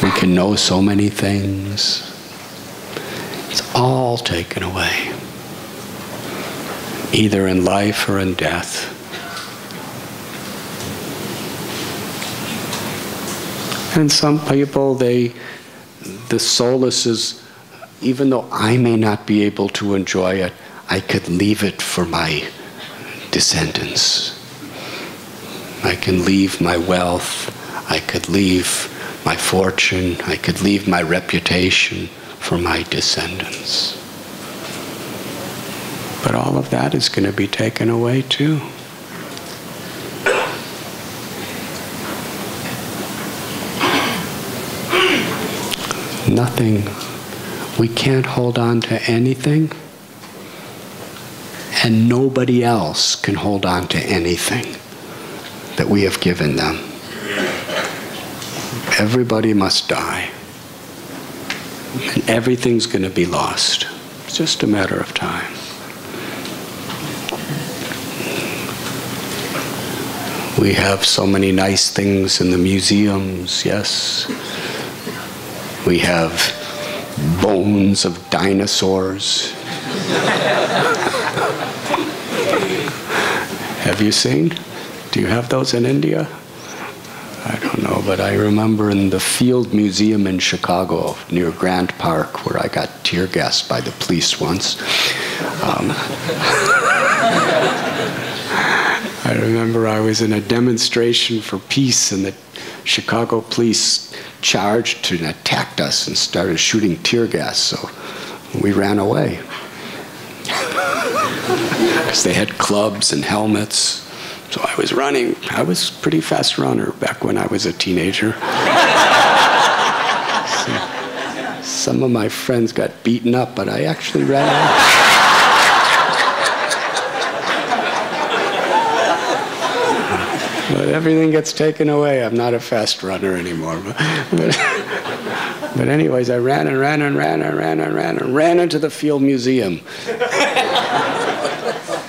We can know so many things. It's all taken away, either in life or in death. And some people, the solace is, even though I may not be able to enjoy it, I could leave it for my descendants. I can leave my wealth, I could leave my fortune, I could leave my reputation for my descendants. But all of that is going to be taken away too. Nothing. We can't hold on to anything, and nobody else can hold on to anything that we have given them. Everybody must die, and everything's going to be lost. It's just a matter of time. We have so many nice things in the museums, yes. We have bones of dinosaurs. Have you seen? Do you have those in India? I don't know, but I remember in the Field Museum in Chicago, near Grant Park, where I got tear gassed by the police once. I remember I was in a demonstration for peace, and the Chicago police charged and attacked us and started shooting tear gas, so we ran away. Because they had clubs and helmets. So I was running. I was a pretty fast runner back when I was a teenager. So some of my friends got beaten up, but I actually ran away. But everything gets taken away. I'm not a fast runner anymore. But anyways, I ran and ran and ran and ran and ran and ran into the Field Museum.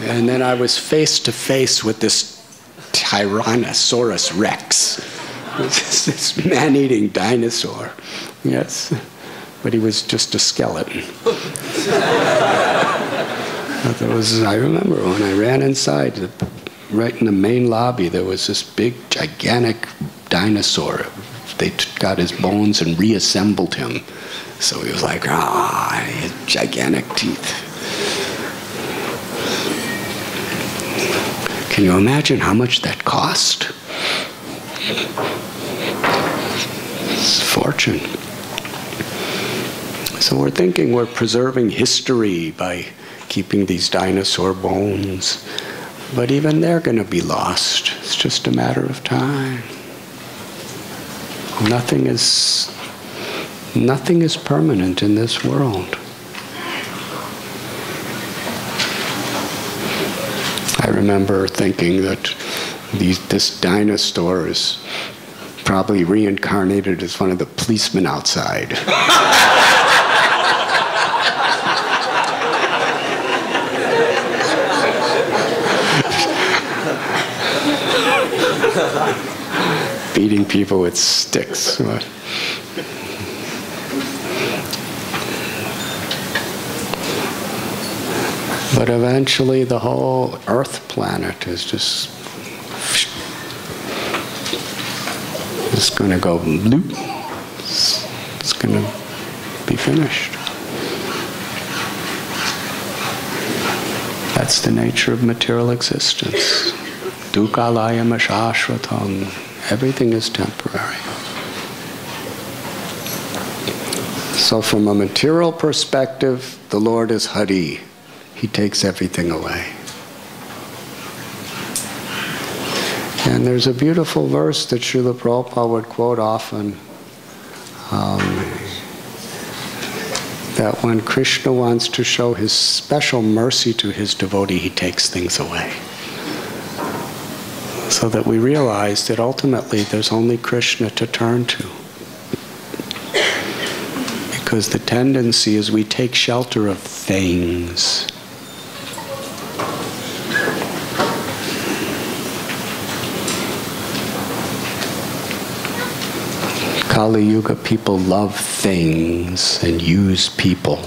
And then I was face to face with this Tyrannosaurus Rex, this man-eating dinosaur. Yes, but he was just a skeleton. I remember when I ran inside, right in the main lobby, there was this big, gigantic dinosaur. They got his bones and reassembled him. So he was like, he had gigantic teeth. Can you imagine how much that cost? It's a fortune. So we're thinking we're preserving history by keeping these dinosaur bones. But even they're going to be lost. It's just a matter of time. Nothing is permanent in this world. I remember thinking that this dinosaur is probably reincarnated as one of the policemen outside. Beating people with sticks. But eventually the whole Earth planet is just going to go bloop. It's going to be finished. That's the nature of material existence. Dukkhalayam ashashvatam. Everything is temporary. So from a material perspective, the Lord is Hari. He takes everything away. And there's a beautiful verse that Srila Prabhupada would quote often, that when Krishna wants to show his special mercy to his devotee, he takes things away. So that we realize that ultimately there's only Krishna to turn to. Because the tendency is we take shelter of things. Kali Yuga, people love things and use people.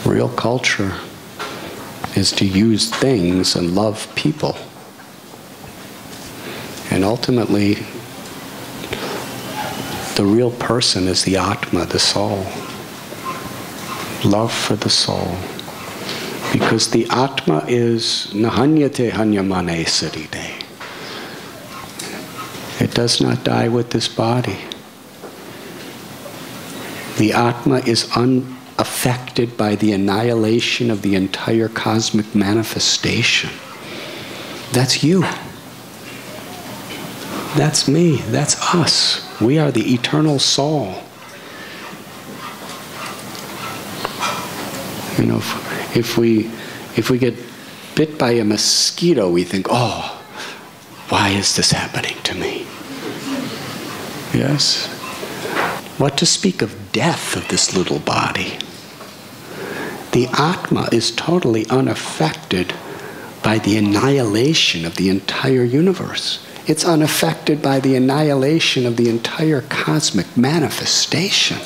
Real culture is to use things and love people. And ultimately, the real person is the Atma, the soul. Love for the soul. Because the Atma is nahanyate hanyamane sarite. It does not die with this body. The Atma is unaffected by the annihilation of the entire cosmic manifestation. That's you. That's me. That's us. We are the eternal soul. You know, if we get bit by a mosquito, we think, oh, why is this happening to me? Yes? What to speak of death of this little body? The Atma is totally unaffected by the annihilation of the entire universe. It's unaffected by the annihilation of the entire cosmic manifestation.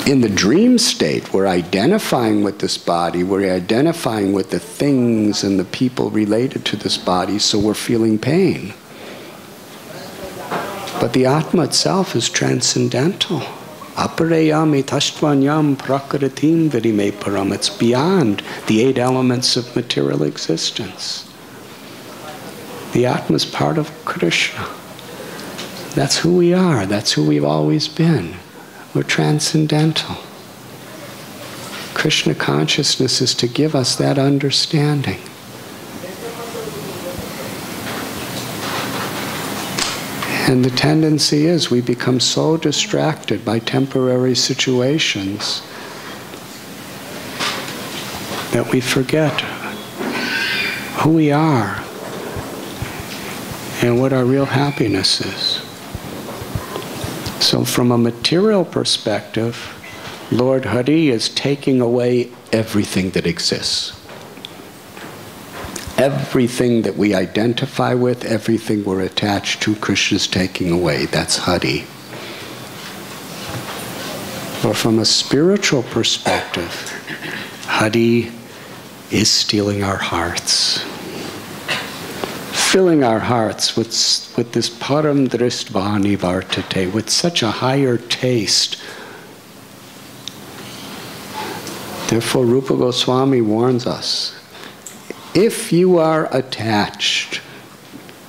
In the dream state, we're identifying with this body, we're identifying with the things and the people related to this body, so we're feeling pain. But the Atma itself is transcendental. Aparayami tastvanyam prakritim vidime param. It's beyond the 8 elements of material existence. The Atma is part of Krishna. That's who we are. That's who we've always been. We're transcendental. Krishna consciousness is to give us that understanding. And the tendency is we become so distracted by temporary situations that we forget who we are and what our real happiness is. So from a material perspective, Lord Hari is taking away everything that exists. Everything that we identify with, everything we're attached to, Krishna's taking away. That's Hari. Or from a spiritual perspective, Hari is stealing our hearts. Filling our hearts with this param dristvani vartate, with such a higher taste. Therefore, Rupa Goswami warns us, if you are attached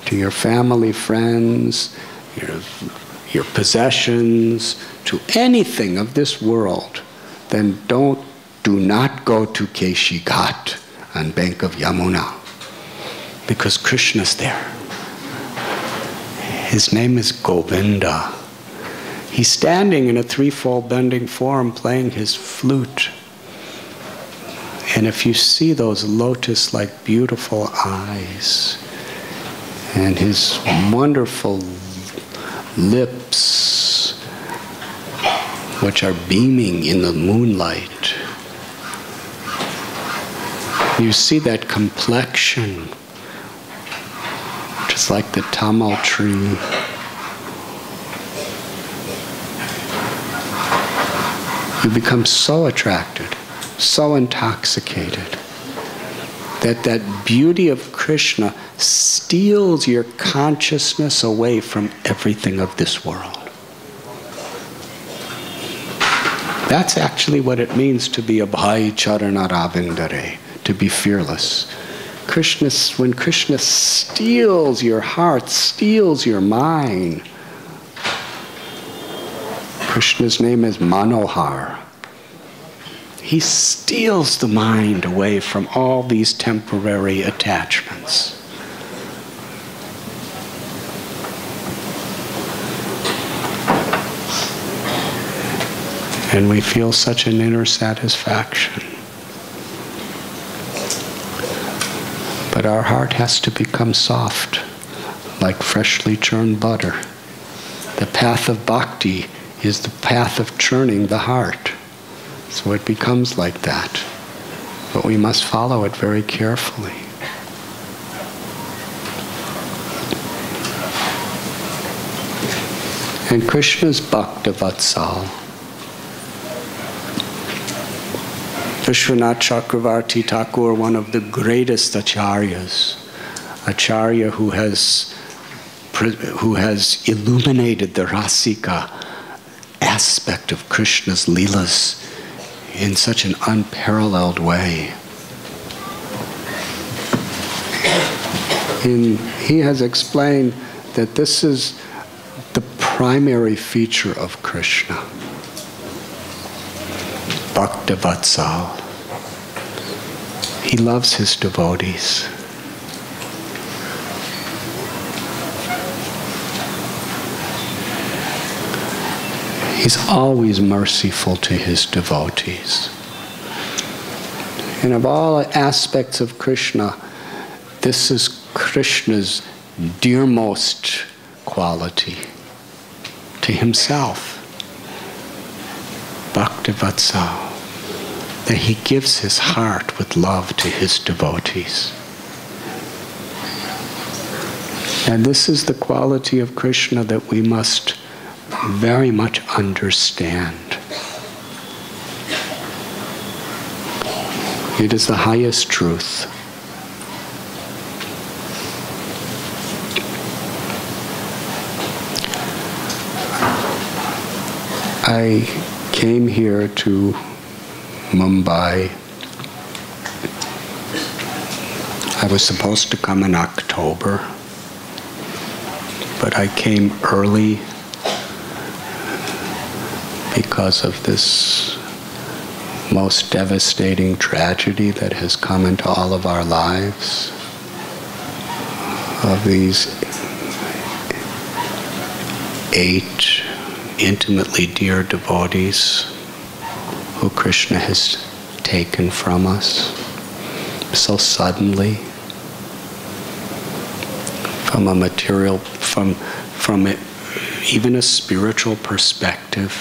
to your family, friends, your possessions, to anything of this world, then do not go to Keshi Ghat on bank of Yamuna. Because Krishna's there. His name is Govinda. He's standing in a threefold bending form playing his flute. And if you see those lotus-like beautiful eyes and his wonderful lips, which are beaming in the moonlight, you see that complexion, just like the tamal tree. You become so attracted, so intoxicated, that beauty of Krishna steals your consciousness away from everything of this world. That's actually what it means to be abhai charana ravindare, to be fearless. When Krishna steals your heart, steals your mind. Krishna's name is Manohar. He steals the mind away from all these temporary attachments. And we feel such an inner satisfaction. But our heart has to become soft, like freshly churned butter. The path of bhakti is the path of churning the heart. So it becomes like that. But we must follow it very carefully. And Krishna's Bhakta-Vatsal. Vishwanath Chakravarti Thakur, one of the greatest acharyas, acharya who has illuminated the rasika aspect of Krishna's leelas in such an unparalleled way. He has explained that this is the primary feature of Krishna. Bhakta-Vatsal. He loves his devotees. He's always merciful to his devotees. And of all aspects of Krishna, this is Krishna's dearmost quality to himself. Bhakta-Vatsal. That he gives his heart with love to his devotees. And this is the quality of Krishna that we must very much understand. It is the highest truth. I came here to Mumbai. I was supposed to come in October, but I came early because of this most devastating tragedy that has come into all of our lives, of these 8 intimately dear devotees who Krishna has taken from us so suddenly, from a material, from even a spiritual perspective.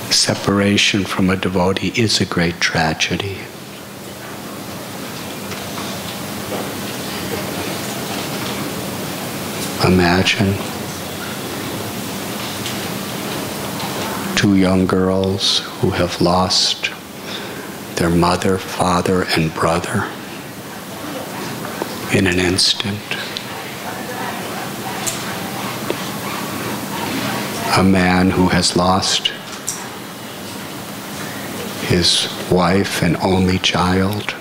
Separation from a devotee is a great tragedy. Imagine 2 young girls who have lost their mother, father, and brother in an instant. A man who has lost his wife and only child.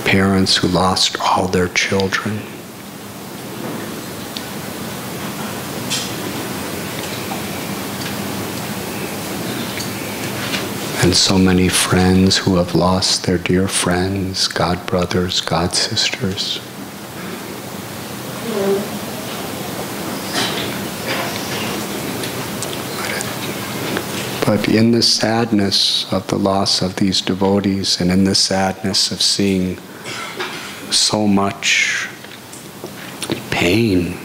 Parents who lost all their children. And so many friends who have lost their dear friends, god brothers, god sisters. But in the sadness of the loss of these devotees, and in the sadness of seeing so much pain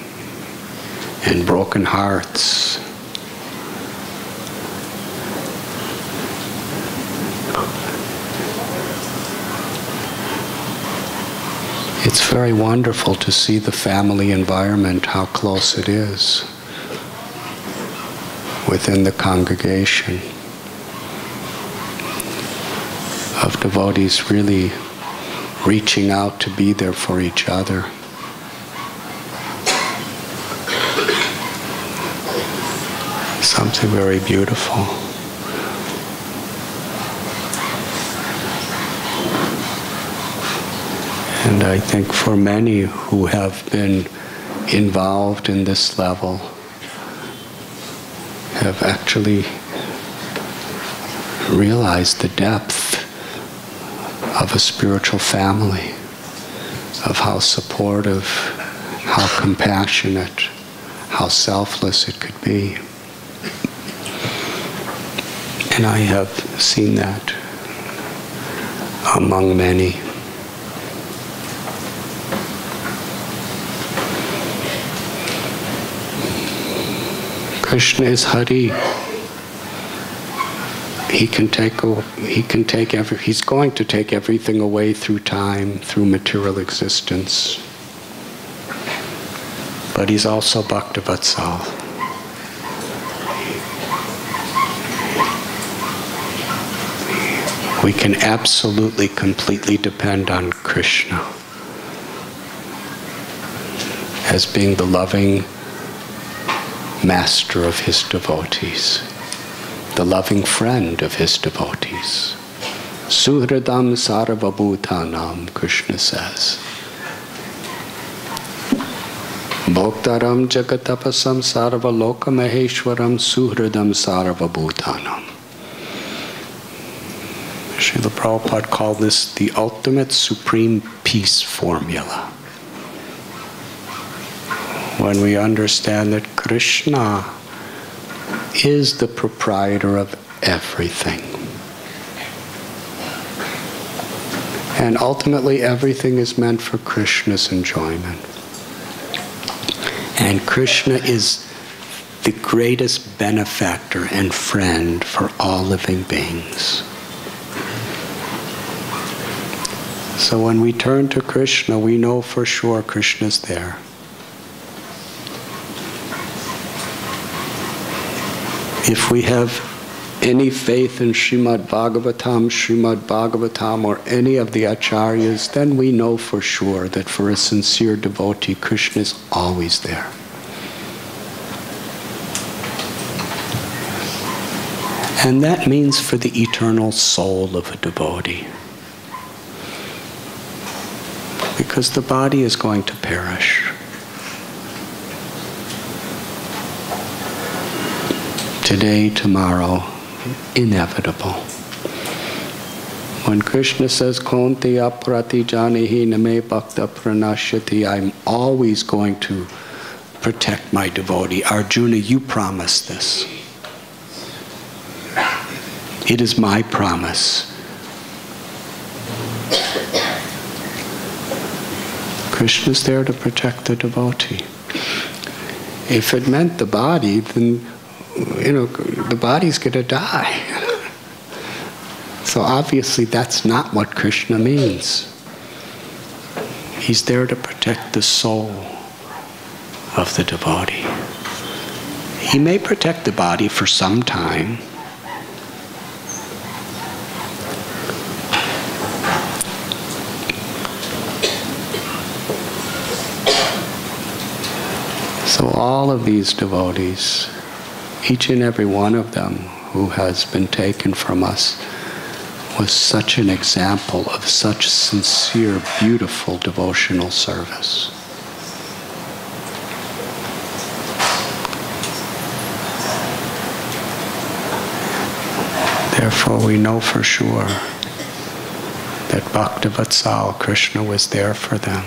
and broken hearts, it's very wonderful to see the family environment, how close it is within the congregation of devotees really reaching out to be there for each other. Something very beautiful. And I think for many who have been involved in this level have actually realized the depth of a spiritual family, of how supportive, how compassionate, how selfless it could be. And I have seen that among many. Krishna is Hari. He's going to take everything away through time, through material existence. but he's also Bhaktivatsal. We can absolutely, completely depend on Krishna as being the loving master of his devotees, the loving friend of his devotees. Suhridam sarvabhutanam, Krishna says. Bhoktaram jagatapasam sarvalokamaheshwaram suhridam sarvabhutanam. Srila Prabhupada called this the ultimate supreme peace formula. When we understand that Krishna is the proprietor of everything. And ultimately everything is meant for Krishna's enjoyment. And Krishna is the greatest benefactor and friend for all living beings. So when we turn to Krishna, we know for sure Krishna's there. If we have any faith in Srimad Bhagavatam, or any of the acharyas, then we know for sure that for a sincere devotee, Krishna is always there. And that means for the eternal soul of a devotee. Because the body is going to perish. Today, tomorrow, inevitable. When Krishna says, Konti aprati janihi name bhakta pranashyati, I'm always going to protect my devotee. Arjuna, you promised this. It is my promise. Krishna's there to protect the devotee. If it meant the body, then the body's going to die. So obviously that's not what Krishna means. He's there to protect the soul of the devotee. He may protect the body for some time. So all of these devotees, each and every one of them who has been taken from us, was such an example of such sincere, beautiful devotional service. Therefore, we know for sure that Bhaktivatsal Krishna was there for them,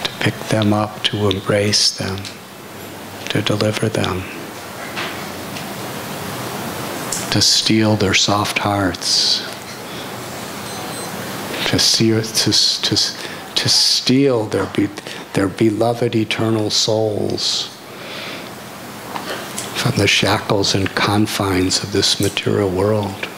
to pick them up, to embrace them, to deliver them, to steal their soft hearts, to steal their beloved eternal souls from the shackles and confines of this material world.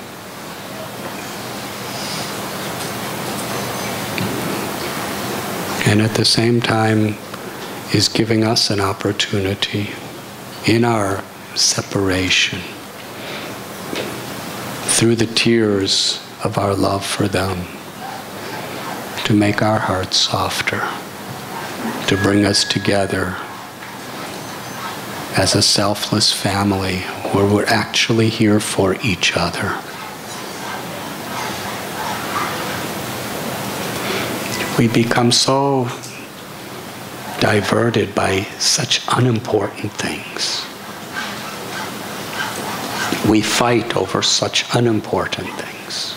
And at the same time is giving us an opportunity in our separation, through the tears of our love for them, to make our hearts softer, to bring us together as a selfless family where we're actually here for each other. We become so diverted by such unimportant things. We fight over such unimportant things.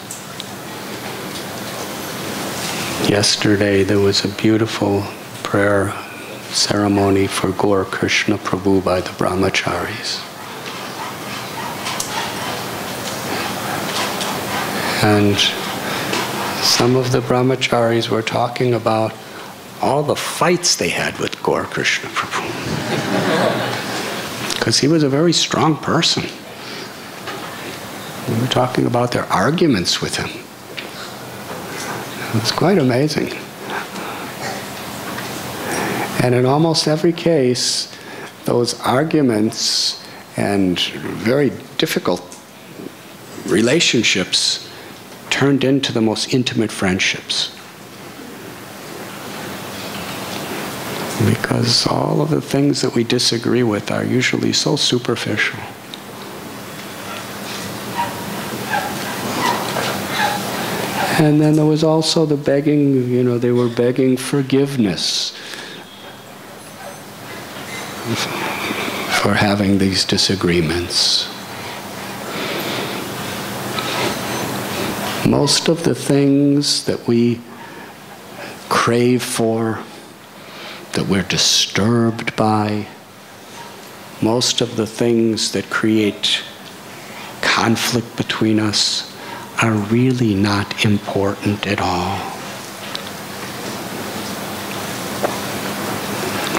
Yesterday there was a beautiful prayer ceremony for Gaur Krishna Prabhu by the Brahmacharis. And some of the Brahmacharis were talking about all the fights they had with Gaur Krishna Prabhu. Because he was a very strong person. We were talking about their arguments with him. It was quite amazing. And in almost every case, those arguments and very difficult relationships turned into the most intimate friendships. Because all of the things that we disagree with are usually so superficial. And then there was also the begging, they were begging forgiveness for having these disagreements. Most of the things that we crave for, that we're disturbed by, most of the things that create conflict between us are really not important at all.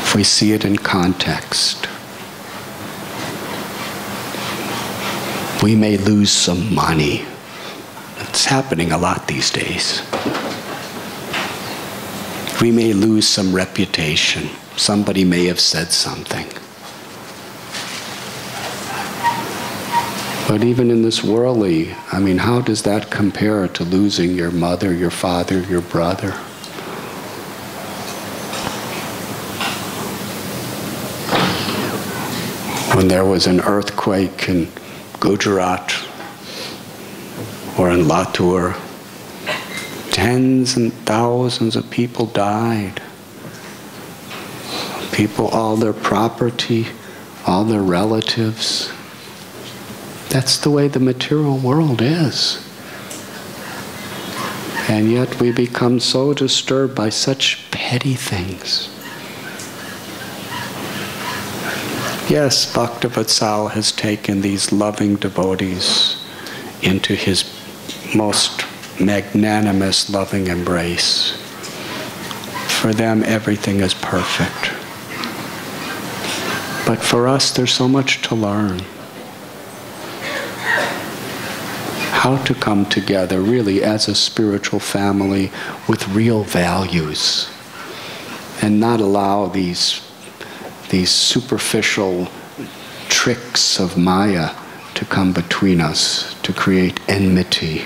If we see it in context, we may lose some money. It's happening a lot these days. We may lose some reputation. Somebody may have said something. But even in this worldly, how does that compare to losing your mother, your father, your brother? When there was an earthquake in Gujarat or in Latur, tens and thousands of people died. People, all their property, all their relatives. That's the way the material world is. And yet we become so disturbed by such petty things. Yes, Bhaktivatsal has taken these loving devotees into his most magnanimous, loving embrace. For them, everything is perfect. But for us, there's so much to learn. How to come together really as a spiritual family with real values and not allow these superficial tricks of Maya to come between us, to create enmity,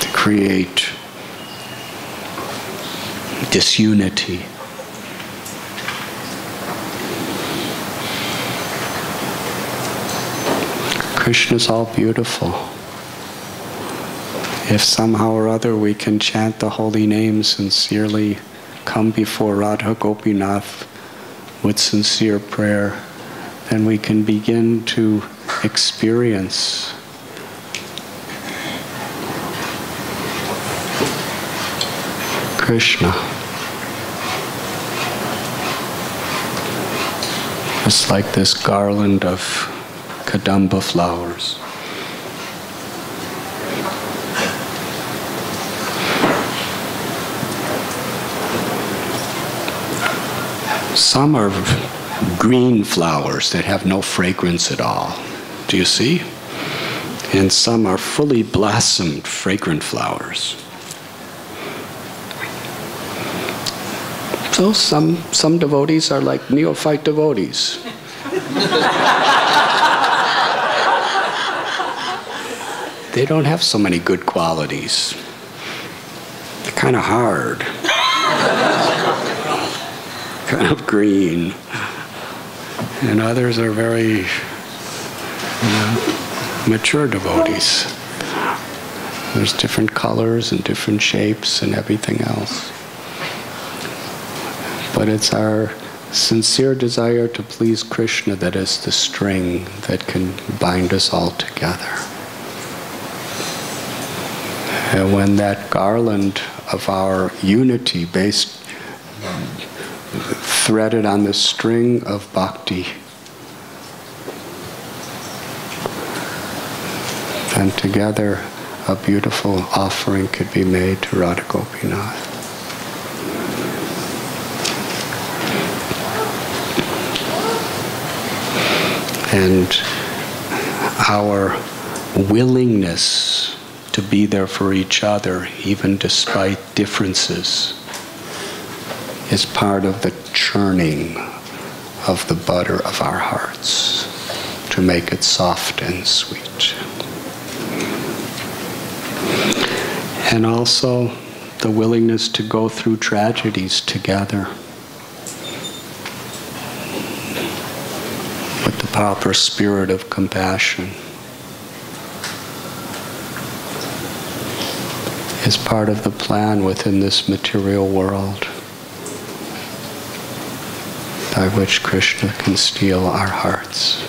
to create disunity. Krishna's all beautiful. If somehow or other we can chant the holy name sincerely, come before Radha Gopinath with sincere prayer, then we can begin to experience Krishna. Just like this garland of Kadamba flowers. Some are green flowers that have no fragrance at all. Do you see? And some are fully blossomed, fragrant flowers. So some devotees are like neophyte devotees. They don't have so many good qualities. They're kind of hard. Kind of green. And others are very mature devotees. There's different colors and different shapes and everything else. But it's our sincere desire to please Krishna that is the string that can bind us all together. And when that garland of our unity based, threaded on the string of bhakti, then together a beautiful offering could be made to Radha Gopinath. And our willingness to be there for each other, even despite differences, is part of the churning of the butter of our hearts to make it soft and sweet. And also the willingness to go through tragedies together with the proper spirit of compassion is part of the plan within this material world by which Krishna can steal our hearts.